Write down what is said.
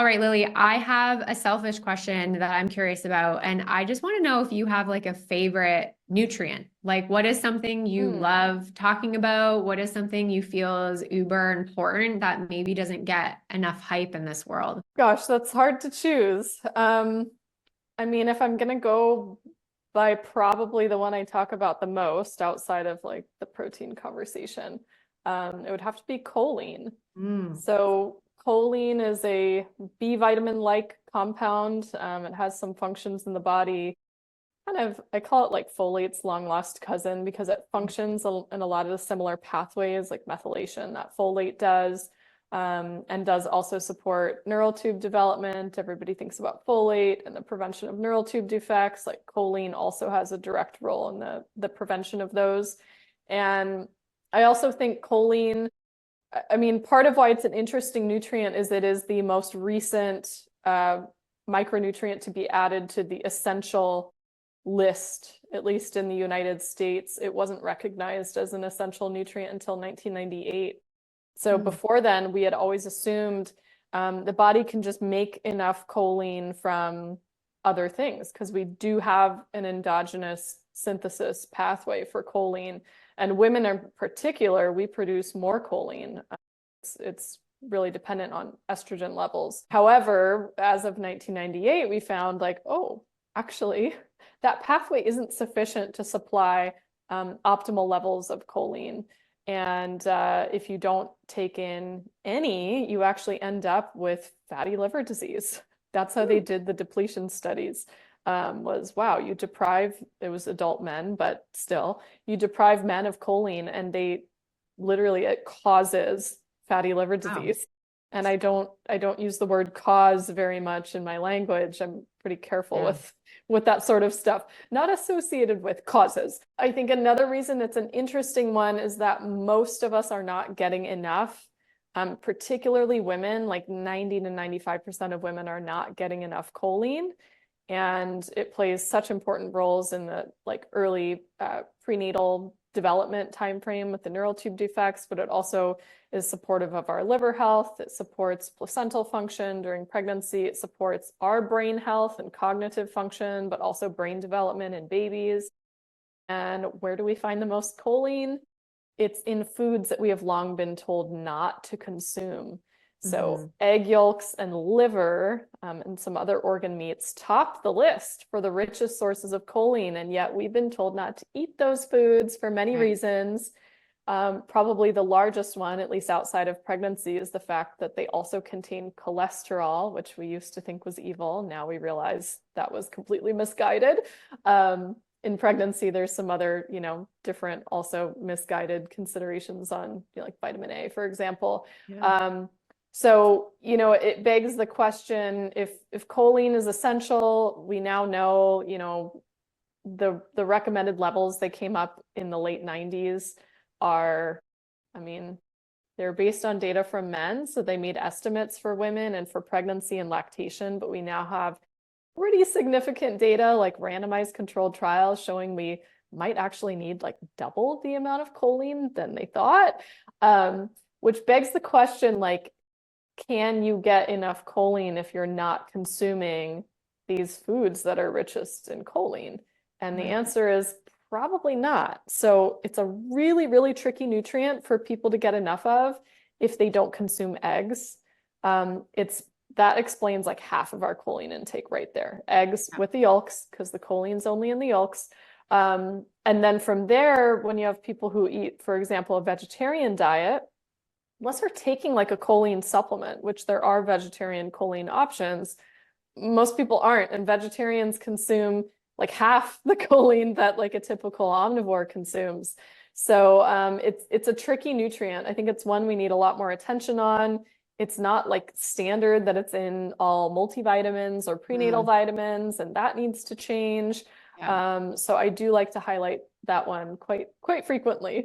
right, Lily, I have a selfish question that I'm curious about, and I just want to know if you have like a favorite nutrient. Like, what is something you Hmm. love talking about? What is something you feel is uber important that maybe doesn't get enough hype in this world? Gosh, that's hard to choose. I mean, if I'm gonna go by probably the one I talk about the most outside of like the protein conversation, it would have to be choline. Mm. So choline is a B vitamin-like compound. It has some functions in the body. Kind of, I call it like folate's long lost cousin because it functions in a lot of the similar pathways like methylation that folate does, and does also support neural tube development. Everybody thinks about folate and the prevention of neural tube defects. Like choline also has a direct role in the prevention of those. And I also think choline, I mean, part of why it's an interesting nutrient is it is the most recent micronutrient to be added to the essential list, at least in the United States. It wasn't recognized as an essential nutrient until 1998. So Mm. before then, we had always assumed the body can just make enough choline from other things because we do have an endogenous synthesis pathway for choline. And women in particular, we produce more choline. It's really dependent on estrogen levels. However, as of 1998, we found like, oh, actually, that pathway isn't sufficient to supply optimal levels of choline. And if you don't take in any, you actually end up with fatty liver disease. That's how they did the depletion studies. Was wow, you deprive, it was adult men, but still, you deprive men of choline and they literally, it causes fatty liver Wow. disease. And I don't use the word cause very much in my language. I'm pretty careful Yeah. with that sort of stuff, not associated with causes. I think another reason it's an interesting one is that most of us are not getting enough, particularly women, like 90 to 95% of women are not getting enough choline. And it plays such important roles in the like early prenatal development timeframe with the neural tube defects, but it also is supportive of our liver health. It supports placental function during pregnancy. It supports our brain health and cognitive function, but also brain development in babies. And where do we find the most choline? It's in foods that we have long been told not to consume. So Mhm. egg yolks and liver, and some other organ meats top the list for the richest sources of choline. And yet we've been told not to eat those foods for many Right. reasons. Probably the largest one, at least outside of pregnancy, is the fact that they also contain cholesterol, which we used to think was evil. Now we realize that was completely misguided. In pregnancy, there's some other, different also misguided considerations on, like vitamin A, for example. Yeah. So, it begs the question, if choline is essential, we now know, the recommended levels they came up in the late 90s are, I mean, they're based on data from men, so they made estimates for women and for pregnancy and lactation, but we now have pretty significant data, like randomized controlled trials showing we might actually need like double the amount of choline than they thought. Which begs the question, like, can you get enough choline if you're not consuming these foods that are richest in choline? And the Right. answer is probably not. So it's a really, really tricky nutrient for people to get enough of if they don't consume eggs. It's that explains like half of our choline intake right there. Eggs with the yolks, because the choline's only in the yolks. And then from there, when you have people who eat, for example, a vegetarian diet, unless they're taking like a choline supplement, which there are vegetarian choline options, most people aren't. And vegetarians consume like half the choline that like a typical omnivore consumes. So it's a tricky nutrient. I think it's one we need a lot more attention on. It's not like standard that it's in all multivitamins or prenatal Mm. vitamins, and that needs to change. Yeah. So I do like to highlight that one quite frequently.